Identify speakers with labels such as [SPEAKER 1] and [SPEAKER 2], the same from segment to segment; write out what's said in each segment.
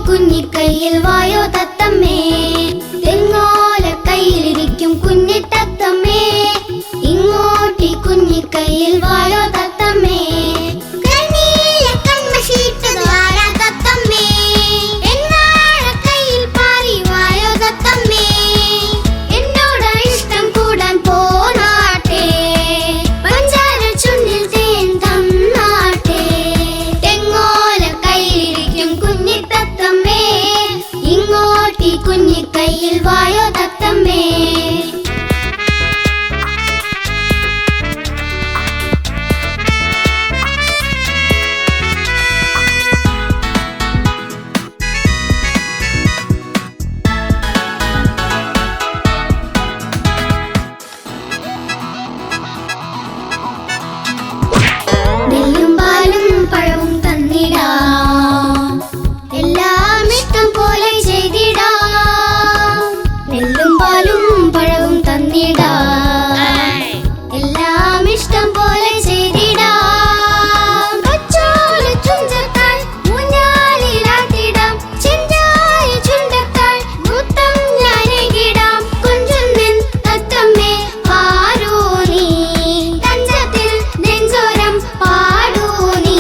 [SPEAKER 1] കുഞ്ഞിക്കൈയിൽ വായോ തത്തമ്മേ, തെങ്ങോല കയ്യിലിരിക്കും കുഞ്ഞി തത്തമ്മേ, ഇങ്ങോട്ടി കുഞ്ഞിക്കൈയിൽ വായോ തത്തമ്മേ. കണ്ണീല കൺമഷിയിട്ടത് ആരാ തത്തമ്മേ, എന്നാഴ കയ്യിൽ പാറി വായോ തത്തമ്മേ. എന്നോട് ഇഷ്ടം കൂടാൻ പോനാട്ടെ, പഞ്ചാര ചുണ്ടിൽ തേൻ തന്നാട്ടെ. തെങ്ങോല കയ്യിലിരിക്കും കുഞ്ഞി തത്തമ്മേ, ഇങ്ങോട്ടി കുഞ്ഞിക്കൈയിൽ വായോ തത്തമ്മേ. നെല്ലും പാലും പഴവും തന്നിടാം, എല്ലാം ഇഷ്ടം പോലെ ചെയ്തിടാം. നെല്ലും പാലും പഴവും തന്നിടാം, എല്ലാം ഇഷ്ടം പോലെ ചെയ്തിടാം. കൊച്ചോല ചുഞ്ചത്താൽ ഊഞ്ഞാലിലാട്ടിടാം, ചെഞ്ചായ ചുണ്ടത്താൽ മുത്തം ഞാനേകിടാം. കൊഞ്ചുന്നെൻ തത്തമ്മേ പാരൂ നീ, തഞ്ചത്തിൽ നെഞ്ചോരം പാടൂ നീ.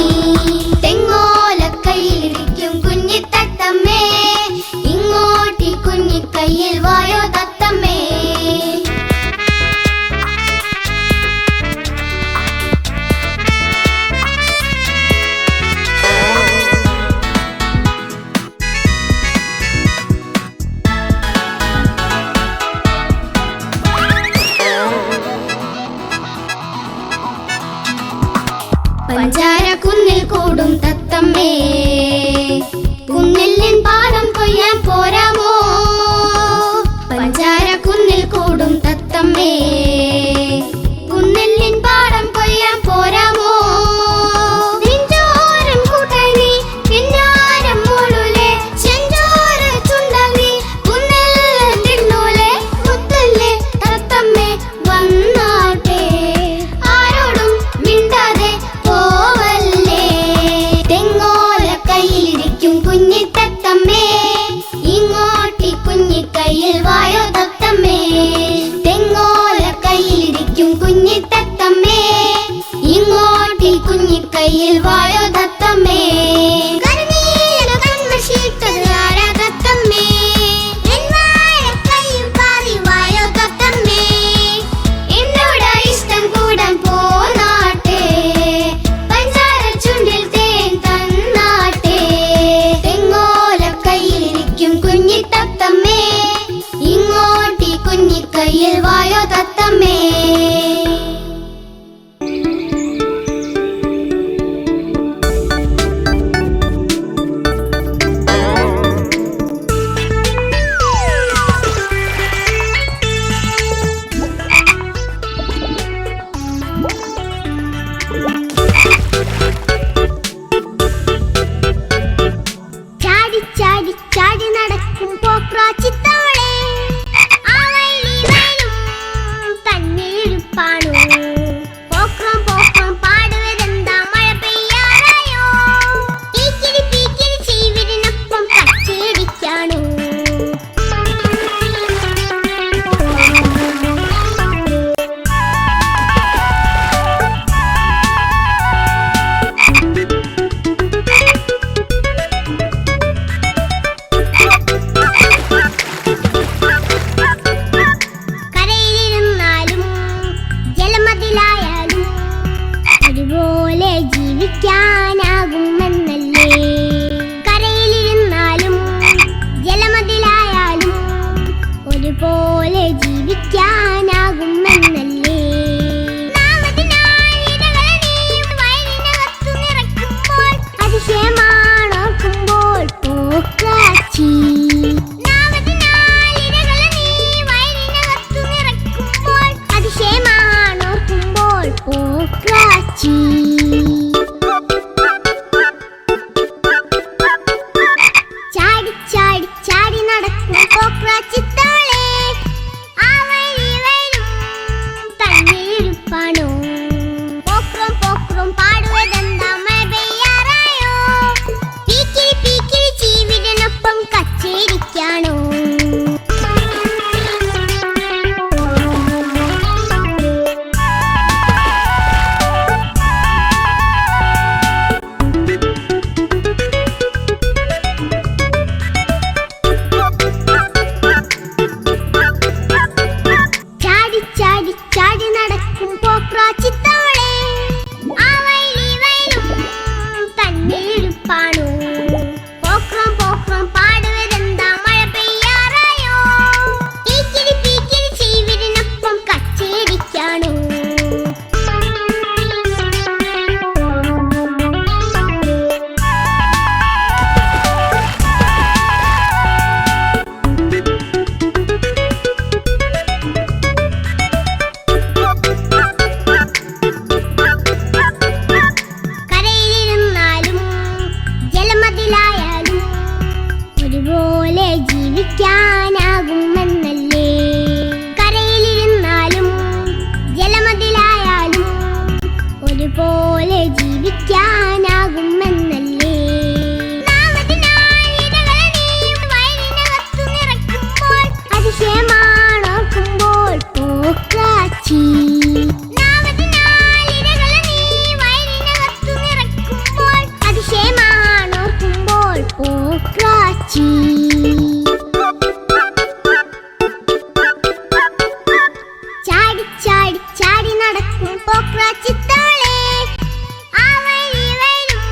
[SPEAKER 1] തെങ്ങോല കയ്യിലിരിക്കും കുഞ്ഞി തത്തമ്മേ, ഇങ്ങോട്ടി കുഞ്ഞിക്കൈയിൽ വായോ തത്തമ്മേ. പഞ്ചാര കുന്നിൽ കൂടും തത്തമ്മേ, കുന്നില്ലിൻ പാടം കൊയ്യാൻ പോരാമോ. പഞ്ചാര കുന്നിൽ കൂടും തത്തമ്മേ, കുന്നില്ലിൻ പാടം കൊയ്യാൻ പോരാമോ. നെഞ്ചോരം കൂട്ടായി നീ പിന്നാരം മൂളൂലേ, ചെഞ്ചോര ചുണ്ടാൽ നീ കുന്നെല്ലാം തിന്നൂലേ. മുത്തല്ലേ തത്തമ്മേ വന്നാട്ടെ, ആരോടും മിണ്ടാതെ പോവല്ലേ. തെങ്ങോല കയ്യിലിരിക്കും കുഞ്ഞി തത്തമ്മേ, ഇങ്ങോട്ടി കുഞ്ഞിക്കൈയിൽ വായോ തത്തമ്മേ. തെങ്ങോല കയ്യിലിരിക്കും കുഞ്ഞി തത്തമ്മേ, ഇങ്ങോട്ടി കുഞ്ഞിക്കൈയിൽ വായോ തത്തമ്മേ. കണ്ണീല കൺമഷിയിട്ടത് ആരാ തത്തമ്മേ, എന്നാഴ കയ്യിൽ പാറി വായോ തത്തമ്മേ. എന്നോട് ഇഷ്ടം കൂടാൻ പോനാട്ടെ, പഞ്ചാര ചുണ്ടിൽ തേൻ തന്നാട്ടെ. തെങ്ങോല കയ്യിലിരിക്കും കുഞ്ഞി തത്തമ്മേ, ഇങ്ങോട്ടി കുഞ്ഞിക്കൈയിൽ വായോ തത്തമ്മേ. ചാടി ചാടി ചാടി നടക്കും പോക്രാച്ചിത്താളെ, ആ വൈലി വയലും തന്നിരിപ്പാണു. പോക്രം പോക്രം പാടുവരെന്താ മഴ പെയ്യാറായോ, പീക്കിരി പീക്കിരി ചീവിരിനൊപ്പം കച്ചേരിക്കാണു. കരയിലിരുന്നാലും ജലമതിലായാലും ഒരുപോലെ ജീവിക്കാനാകുമെന്നല്ലേ. കരയിലിരുന്നാലും ജലമതിലായാലും ഒരുപോലെ ജീവിക്കാനാകുമെന്നല്ലേ. വയലിനകത്തു നിറയ്ക്കുമ്പോൾ അതിശയമാണോർക്കുമ്പോൾ പോക്കാച്ചി. അതിശയമാണോർക്കുമ്പോൾ പോക്കാച്ചി. ചാടി ചാടി ചാടി നടക്കും പോക്രാച്ചിത്താളെ, ആ വഴി പോലെ ജീവിക്കാനാകുമെന്നല്ലേ. അതിശയമാണോർക്കുമ്പോൾ പോക്കാച്ചി. അതിശയമാണോർക്കുമ്പോൾ പോക്കാച്ചി. ചാടി ചാടി ചാടി നടക്കും പോക്രാച്ചിത്തോളെ, ആ വഴി വരും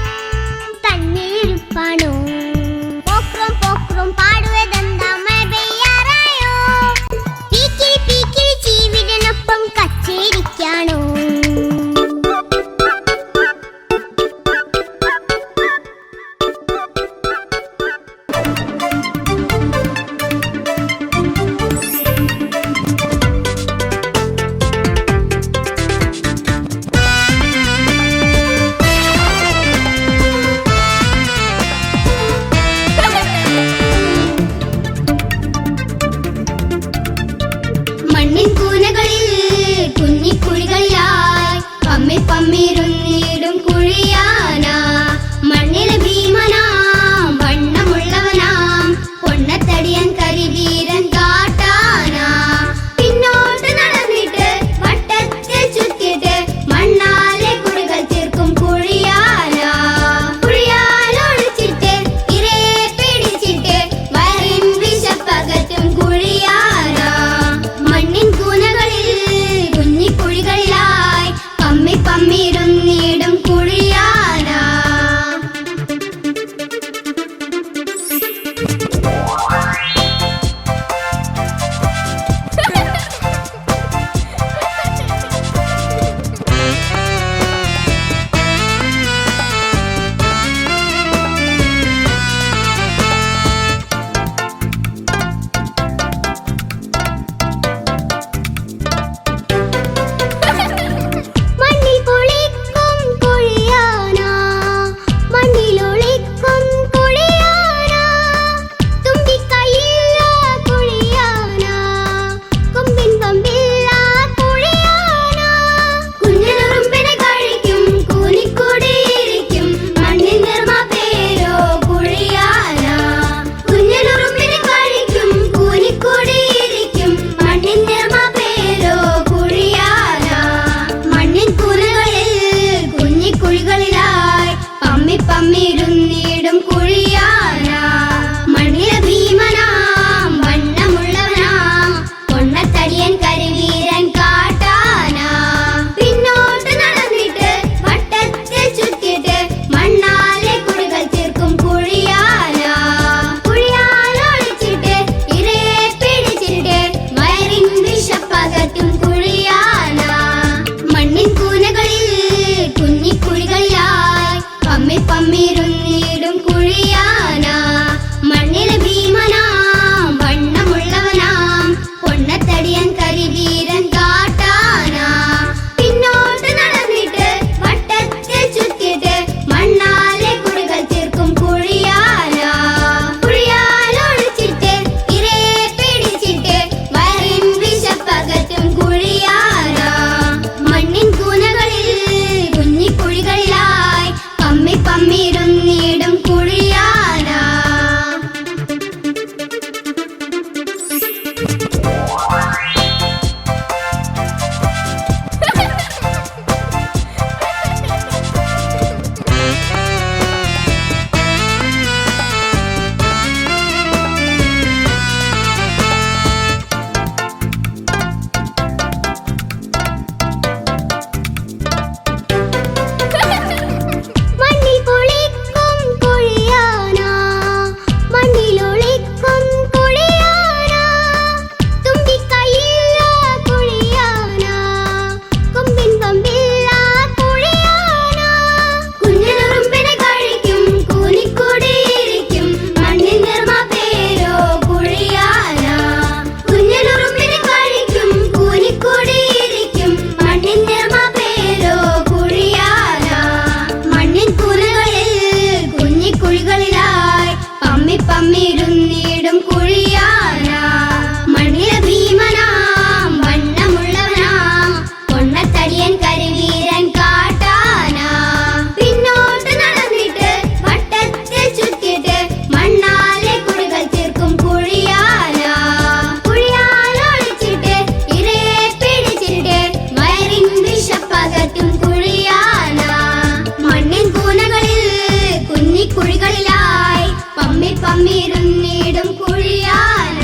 [SPEAKER 1] ഉയർന്നിടും കുഴിയാന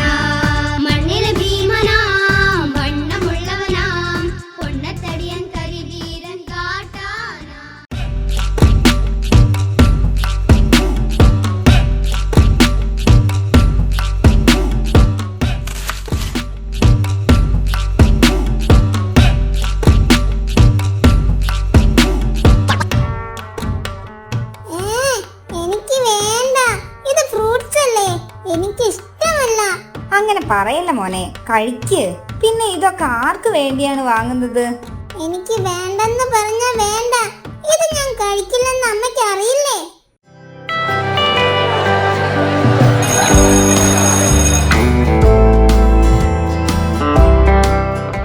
[SPEAKER 1] മണ്ണിലെ ഭീമനാം വണ്ണമുള്ളവനാം പൊണ്ണത്തടിയൻ കരിവീരൻ കാട്ടാന.
[SPEAKER 2] എനിക്ക് വേണ്ട, ഇത് ഫ്രൂട്ട്സ് അല്ലേ, എനിക്ക് ഇഷ്ടമല്ല.
[SPEAKER 3] അങ്ങനെ പറയല്ല മോനെ, കഴിക്ക്. പിന്നെ ഇതൊക്കെ ആർക്ക് വേണ്ടിയാണ് വാങ്ങുന്നത്?
[SPEAKER 2] എനിക്ക് വേണ്ടെന്ന് പറഞ്ഞാ വേണ്ട. ഇത് ഞാൻ കഴിക്കില്ലെന്ന് അമ്മയ്ക്ക് അറിയില്ലേ?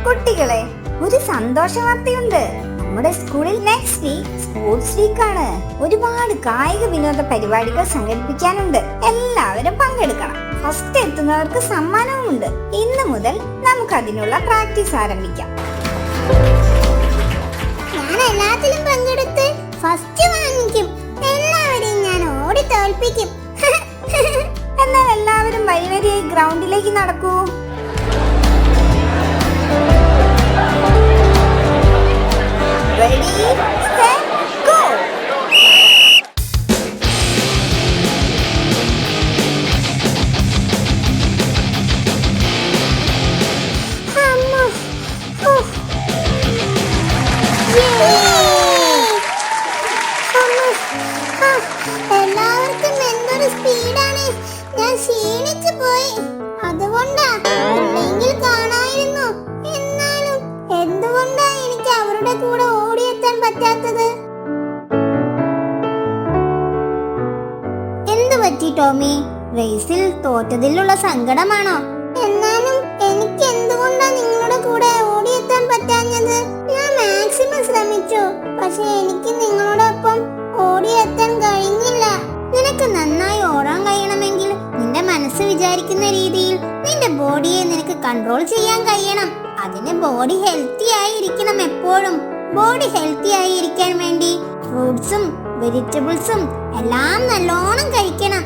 [SPEAKER 3] കുട്ടികളെ, ഒരു സന്തോഷ വാർത്തയുണ്ട്. നമ്മുടെ സ്കൂളിൽ നെക്സ്റ്റ് വീക്ക് സ്പോർട്സ് വീക്ക് ആണ്. ഒരുപാട് കായിക വിനോദ പരിപാടികൾ സംഘടിപ്പിക്കാനുണ്ട്. എല്ലാവരും പങ്കെടുക്കണം. ഫസ്റ്റ് എത്തുന്നവർക്ക് സമ്മാനവുമുണ്ട്. ഇന്ന് മുതൽ നമുക്ക് അതിനുള്ള പ്രാക്ടീസ് ആരംഭിക്കാം.
[SPEAKER 2] ഞാൻ എല്ലാത്തിലും പങ്കെടുത്ത് ഫസ്റ്റ് വാങ്ങിക്കും. എല്ലാവരെയും ഞാൻ ഓടി തോൽപ്പിക്കും.
[SPEAKER 3] എന്നാൽ എല്ലാവരും വരിവരിയായി ഗ്രൗണ്ടിലേക്ക് നടക്കൂ. Ready, set, go!
[SPEAKER 2] അമ്മ, എല്ലാവർക്കും എന്തൊരു സ്പീഡാണ്. ഞാൻ ക്ഷീണിച്ചു പോയി. അതുകൊണ്ടാ, ഇല്ലെങ്കിൽ കാണായിരുന്നു. എന്നാലും എന്തുകൊണ്ടാ എനിക്ക് അവരുടെ കൂടെ ഓടിയെത്താൻ പറ്റാത്തത്? എന്തു പറ്റി ടോമി? റേസിൽ തോറ്റതിലുള്ള സങ്കടമാണോ? എന്നാലും എനിക്ക് എന്തുകൊണ്ടാ നിങ്ങളുടെ കൂടെ ഓടിയെത്താൻ പറ്റാഞ്ഞത്? ഞാൻ മാക്സിമം ശ്രമിച്ചു, പക്ഷെ എനിക്ക് നിങ്ങളോടൊപ്പം ഓടിയെത്താൻ കഴിഞ്ഞില്ല. നിനക്ക് നന്നായി ഓടാൻ കഴിയണമെങ്കിൽ നിന്റെ മനസ്സ് വിചാരിക്കുന്ന രീതിയിൽ നിന്റെ ബോഡിയെ നിനക്ക് കൺട്രോൾ ചെയ്യാൻ കഴിയണം. അതിന് ബോഡി ഹെൽത്തി ആയിരിക്കണം. എപ്പോഴും ബോഡി ഹെൽത്തി ആയിരിക്കാൻ വേണ്ടി ഫ്രൂട്ട്സും വെജിറ്റബിൾസും എല്ലാം നല്ലോണം കഴിക്കണം.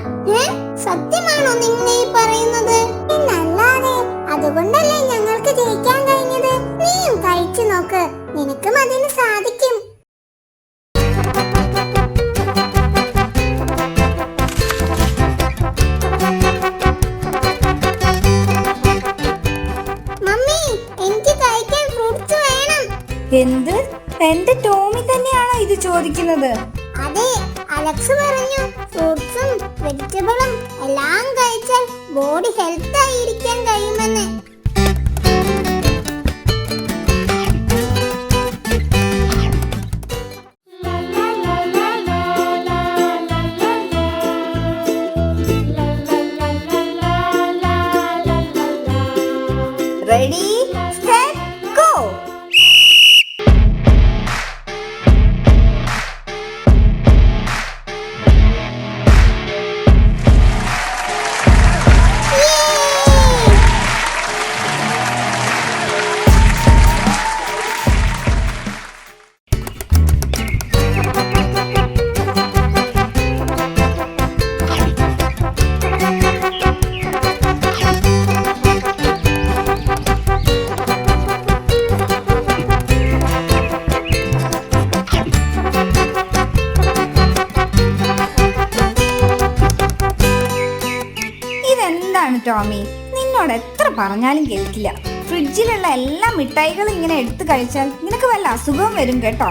[SPEAKER 2] സത്യമാണോ നിങ്ങൾ ഈ പറയുന്നത്? പിന്നല്ലാതെ, അതുകൊണ്ടല്ലേ ഞങ്ങൾക്ക് ജയിക്കാൻ കഴിഞ്ഞത്. നീയും കഴിച്ചു നോക്ക്, നിനക്കും അതിന് സാധിക്കും. മമ്മി, എനിക്ക് കഴിക്കാൻ ഫ്രൂട്ട്സ് വേണം.
[SPEAKER 3] എന്ത്? എന്റെ ടോമി തന്നെയാണോ ഇത് ചോദിക്കുന്നത്?
[SPEAKER 2] അതെ, അലക്സ് പറഞ്ഞു ഫ്രൂട്ട്സും വെജിറ്റബിളും എല്ലാം കഴിച്ചാൽ ബോഡി ഹെൽത്ത് ആയിരിക്കാൻ കഴിയുമെന്ന്.
[SPEAKER 3] Ready, set, go! ടോമി, നിന്നോട് എത്ര പറഞ്ഞാലും കേൾക്കില്ല. ഫ്രിഡ്ജിലുള്ള എല്ലാ മിഠായികളും ഇങ്ങനെ എടുത്തു കഴിച്ചാൽ നിനക്ക് വല്ല അസുഖവും വരും കേട്ടോ.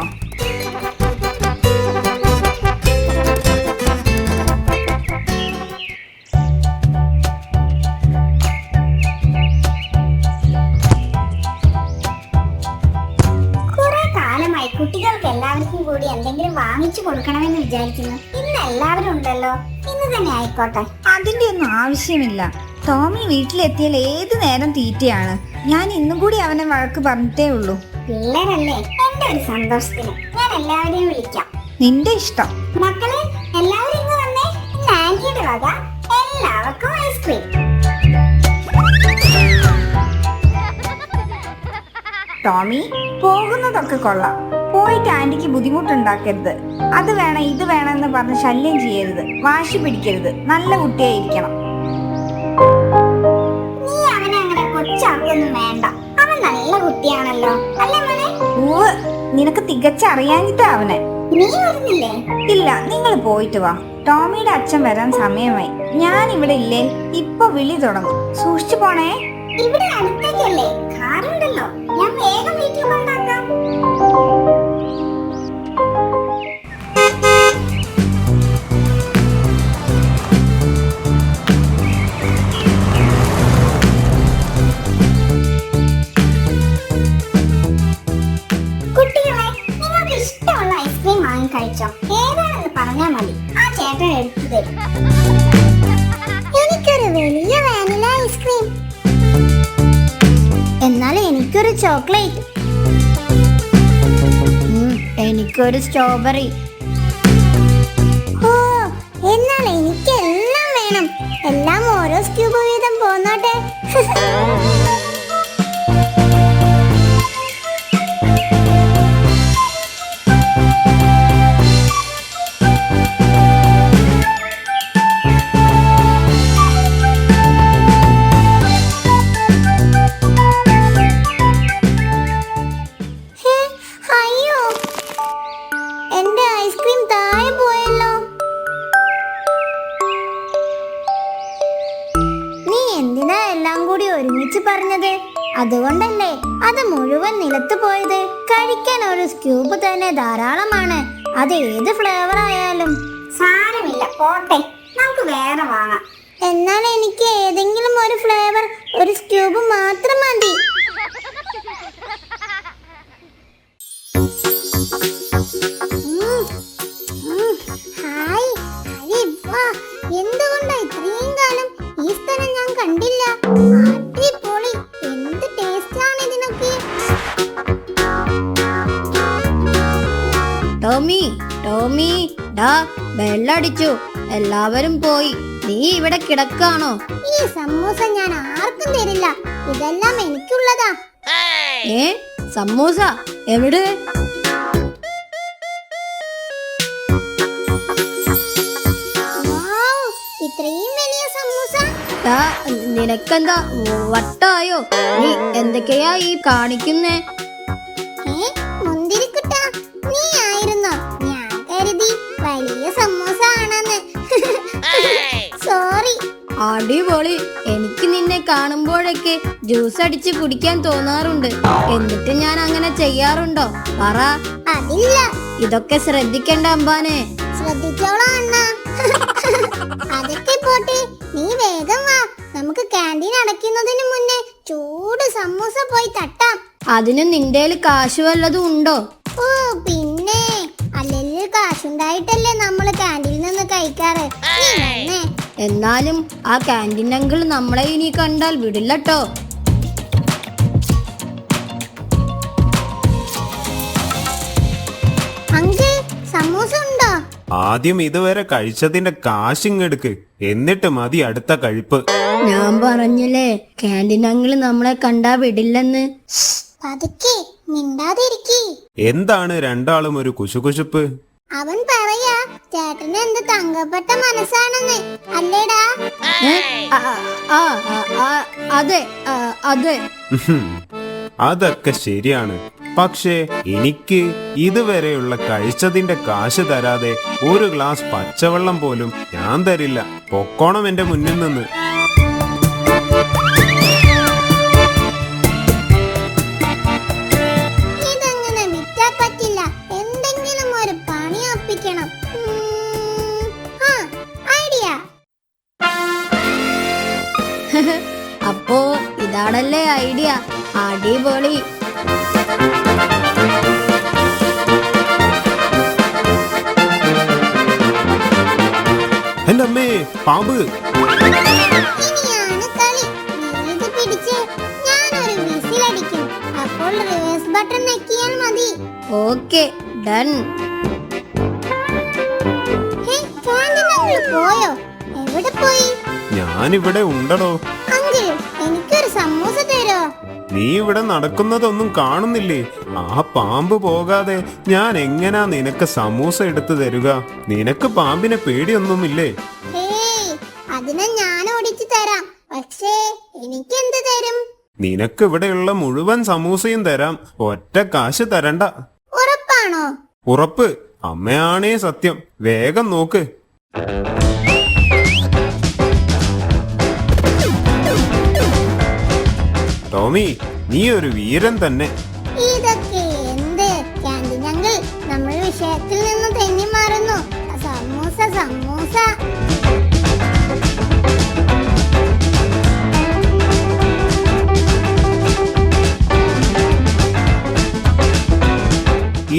[SPEAKER 2] കുറെ കാലമായി കുട്ടികൾക്ക് എല്ലാവർക്കും കൂടി എന്തെങ്കിലും വാങ്ങിച്ചു കൊടുക്കണമെന്ന് വിചാരിക്കുന്നു. ഇന്ന് എല്ലാവരും ഉണ്ടല്ലോ, ഇന്ന് തന്നെ ആയിക്കോട്ടെ.
[SPEAKER 3] അതിന്റെ ഒന്നും ആവശ്യമില്ല. ടോമി വീട്ടിലെത്തിയാൽ ഏത് നേരം തീറ്റയാണ്. ഞാൻ ഇന്നും കൂടി അവനെ വഴക്ക് പറഞ്ഞിട്ടേ ഉള്ളൂ.
[SPEAKER 2] പിള്ളേരല്ലേ, എന്റെ ഒരു സന്തോഷത്തിന് ഞാൻ എല്ലാവരെയും വിളിക്കാം.
[SPEAKER 3] നിന്റെ ഇഷ്ടം.
[SPEAKER 2] മക്കളെ, എല്ലാവരും ഇന്ന് വന്നേ. ഇന്ന് ആന്റിയുടെ വക എല്ലാവർക്കും ഐസ്ക്രീം.
[SPEAKER 3] ടോമി, പോകുന്നതൊക്കെ കൊള്ളാം. പോയി പോയിട്ട് ആന്റിക്ക് ബുദ്ധിമുട്ടുണ്ടാക്കരുത്. അത് വേണം ഇത് വേണം എന്ന് പറഞ്ഞ് ശല്യം ചെയ്യരുത്, വാശി പിടിക്കരുത്, നല്ല കുട്ടിയായിരിക്കണം.
[SPEAKER 2] നീ അവനെ അങ്ങനെ കൊച്ചാക്കൊന്നും വേണ്ട, അവൻ നല്ല കുട്ടിയാണല്ലോ അല്ലേ മോനെ?
[SPEAKER 3] ഓ, നിനക്ക് തികച്ചറിയാഞ്ഞിട്ടാ അവനെ.
[SPEAKER 2] നീ വരുന്നില്ലേ?
[SPEAKER 3] ഇല്ല, നിങ്ങൾ പോയിട്ട് വാ. ടോമിയുടെ അച്ഛൻ വരാൻ സമയമായി. ഞാൻ ഇവിടെ ഇല്ലേ, ഇപ്പൊ വിളി തുടങ്ങും. സൂക്ഷിച്ചു പോണേ.
[SPEAKER 2] ഇവിടെ അടുത്തേക്കല്ലേ, കാറുണ്ടല്ലോ, ഞാൻ വേഗം വീട്ടിൽ കൊണ്ടാക്കാം. കുട്ടികളെ, നിങ്ങൾക്ക് ഇഷ്ടമുള്ള ഐസ്ക്രീം വാങ്ങി കഴിച്ചോ? ഏതാണെന്ന് പറഞ്ഞാൽ മതി, ആ ചേട്ടൻ എടുത്തു തരും. എനിക്കൊരു വലിയ വാനില ഐസ്ക്രീം. എന്നാൽ എനിക്കൊരു ചോക്ലേറ്റ്. എനിക്കൊരു സ്ട്രോബെറി. ഓ, എന്നാൽ എനിക്ക് എല്ലാം വേണം. എല്ലാം ഓരോ സ്ക്യൂബ് വീതം പോന്നോട്ടെ. അയ്യോ, എന്റെ ഐസ്ക്രീം താഴെ പോയല്ലോ. നീ എന്തിനാ എല്ലാം കൂടി ഒരുമിച്ച് പറഞ്ഞത്? അതുകൊണ്ടല്ലേ അത് മുഴുവൻ നിലത്ത് പോയത്. കഴിക്കാൻ ഒരു സ്ക്യൂബ് തന്നെ ധാരാളമാണ്, അത് ഏത് ഫ്ലേവർ ആയാലും. സാരമില്ല, പോട്ടെ, നമുക്ക് വേറെ വാങ്ങാം. എന്നാൽ എനിക്ക് ഏതെങ്കിലും ഒരു ഫ്ലേവർ, ഒരു സ്ക്യൂബ് മാത്രം മതി. ഹായ്, എന്തുകൊണ്ടാ ഇത്രയും കാലം ഈ സ്ഥലം ഞാൻ കണ്ടില്ല? അടിപൊളി, എന്ത് ടേസ്റ്റ് ആണ് ഇതിനൊക്കെ.
[SPEAKER 1] ടോമി, ടോമി, ഡാ ബെല്ലടിച്ചു, എല്ലാവരും പോയി. നീ ഇവിടെ കിടക്കാണോ?
[SPEAKER 2] ഈ സമൂസ ഞാൻ ആർക്കും തരില്ല, ഇതെല്ലാം എനിക്കുള്ളതാ.
[SPEAKER 1] സമൂസ എവിടെ?
[SPEAKER 2] ഇത്രയും വലിയ സമൂസ.
[SPEAKER 1] നിനക്കെന്താ വട്ടായോ? നീ എന്തൊക്കെയാ ഈ കാണിക്കുന്നേ?
[SPEAKER 2] മുന്തിരിക്കുട്ട, നീ ആയിരുന്നോ? ഞാൻ കരുതി വലിയ സമൂസ ആണെന്ന്. സോറി.
[SPEAKER 1] അടിപൊളി. എനിക്ക് നിന്നെ കാണുമ്പോഴൊക്കെ ജ്യൂസ് അടിച്ച് കുടിക്കാൻ തോന്നാറുണ്ട്. എന്നിട്ട് ഞാൻ അങ്ങനെ ചെയ്യാറുണ്ടോ? പറ.
[SPEAKER 2] അതില്ല.
[SPEAKER 1] ഇതൊക്കെ ശ്രദ്ധിക്കണ്ട അമ്പാനെ.
[SPEAKER 2] ശ്രദ്ധിച്ചോളാം അണ്ണ. അതൊക്കെ പോട്ടെ, നീ വേഗം വാ, നമുക്ക് ക്യാൻറ്റീൻ അടയ്ക്കുന്നതിന് മുന്നേ ചൂട് സമൂസ പോയി തട്ടാം.
[SPEAKER 1] അതിന് നിന്റെ കാശ് വല്ലതും ഉണ്ടോ?
[SPEAKER 2] ഓ പിന്നെ, അല്ലെങ്കിൽ കാശുണ്ടായിട്ടല്ലേ നമ്മള് ക്യാൻറ്റീനിൽ നിന്ന് കഴിക്കാറ്.
[SPEAKER 1] എന്നാലും ആ ക്യാൻറ്റീൻ അങ്കിൾ നമ്മളെ ഇനി കണ്ടാൽ വിടില്ലട്ടോ.
[SPEAKER 2] അങ്കിൾ, സമൂസ ഉണ്ടോ?
[SPEAKER 4] ആദ്യം ഇതുവരെ കഴിച്ചതിന്റെ കാശിങ്ങെടുക്ക്, എന്നിട്ട് മതി അടുത്ത കഴിപ്പ്.
[SPEAKER 1] ഞാൻ പറഞ്ഞില്ലേ, ക്യാൻറ്റീൻ അങ്കിൾ നമ്മളെ കണ്ടാ വിടില്ലെന്ന്.
[SPEAKER 2] പതുക്കെ, മിണ്ടാതിരിക്കി.
[SPEAKER 4] എന്താണ് രണ്ടാളും ഒരു കുശുകുശുപ്പ്?
[SPEAKER 2] അവൻ പറയാ ചേട്ടന് എന്ത് തങ്കപ്പെട്ട മനസ്സാണെന്ന്, അല്ലേടാ?
[SPEAKER 1] അതെ, അതെ.
[SPEAKER 4] അതൊക്കെ ശരിയാണ്. പക്ഷേ എനിക്ക് ഇതുവരെയുള്ള കഴിച്ചതിന്റെ കാശ് തരാതെ ഒരു ഗ്ലാസ് പച്ചവെള്ളം പോലും ഞാൻ തരില്ല. പൊക്കോണം എന്റെ മുന്നിൽ നിന്ന്.
[SPEAKER 2] ഇതങ്ങനെ വിറ്റാ പറ്റില്ല, എന്തെങ്കിലും ഒരു പണി ഒപ്പിക്കണം. ഐഡിയ.
[SPEAKER 1] അപ്പോ ഇതാണല്ലേ ഐഡിയ. അടിപൊളി.
[SPEAKER 4] എന്റെ അമ്മേ, പാമ്പ്!
[SPEAKER 2] ഇനിയാണ് കളി. നീ ഇത് പിടിച്ച് ഞാനൊരു വിസിലടിക്കും, അപ്പോൾ റിവേഴ്സ് ബട്ടൺ ഞെക്കിയാൽ മതി.
[SPEAKER 1] Okay, done.
[SPEAKER 2] പോയോ? എവിടെ പോയി?
[SPEAKER 4] ഞാനിവിടെ ഉണ്ടടോ.
[SPEAKER 2] അങ്കിൾ, എനിക്കൊരു സമൂസ തരോ?
[SPEAKER 4] നീ ഇവിടെ നടക്കുന്നതൊന്നും കാണുന്നില്ലേ? ആ പാമ്പ് പോകാതെ ഞാൻ എങ്ങനാ നിനക്ക് സമൂസ എടുത്തു തരുക? നിനക്ക് പാമ്പിനെ പേടിയൊന്നുമില്ലേ?
[SPEAKER 2] ഹേയ്, അതിനെ ഞാൻ ഓടിച്ചു തരാം. പക്ഷേ എനിക്കെന്ത് തരും?
[SPEAKER 4] നിനക്ക് ഇവിടെയുള്ള മുഴുവൻ സമൂസയും തരാം, ഒറ്റ കാശ് തരണ്ട.
[SPEAKER 2] ഉറപ്പാണോ?
[SPEAKER 4] ഉറപ്പ്. അമ്മയാണേ സത്യം. വേഗം നോക്ക്. ടോമി, നീ ഒരു വീരൻ തന്നെ.
[SPEAKER 2] ഇതൊക്കെ എന്ത് ക്യാൻഡി ഞങ്ങൾ? നമ്മൾ വിഷയത്തിൽ നിന്ന് തെന്നി മാറുന്നു. സമൂസ സമൂസ.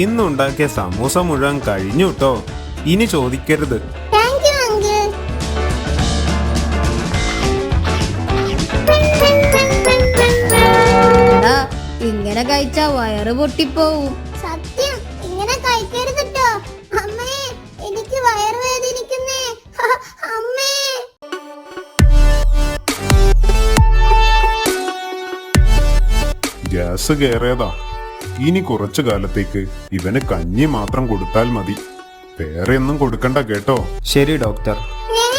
[SPEAKER 4] ഇന്നുണ്ടാക്കിയ സമൂസ മുഴുവൻ കഴിഞ്ഞു ട്ടോ. ഇനി ചോദിക്കരുത്.
[SPEAKER 2] Thank you uncle.
[SPEAKER 1] എടാ, ഇങ്ങനെ കഴിച്ചാ വയറ് പൊട്ടിപ്പോവും.
[SPEAKER 2] സത്യം, ഇങ്ങനെ കഴിക്കരുത് ട്ടോ. അമ്മേ, എനിക്ക് വയറുവേദനിക്കുന്നേ. അമ്മേ.
[SPEAKER 5] ഗ്യാസ് കയറിയതാ. ഇനി കുറച്ചു കാലത്തേക്ക് ഇവന് കഞ്ഞി മാത്രം കൊടുത്താൽ മതി. വേറെ ഒന്നും കൊടുക്കണ്ട കേട്ടോ.
[SPEAKER 4] ശരി ഡോക്ടർ.
[SPEAKER 2] ഞാൻ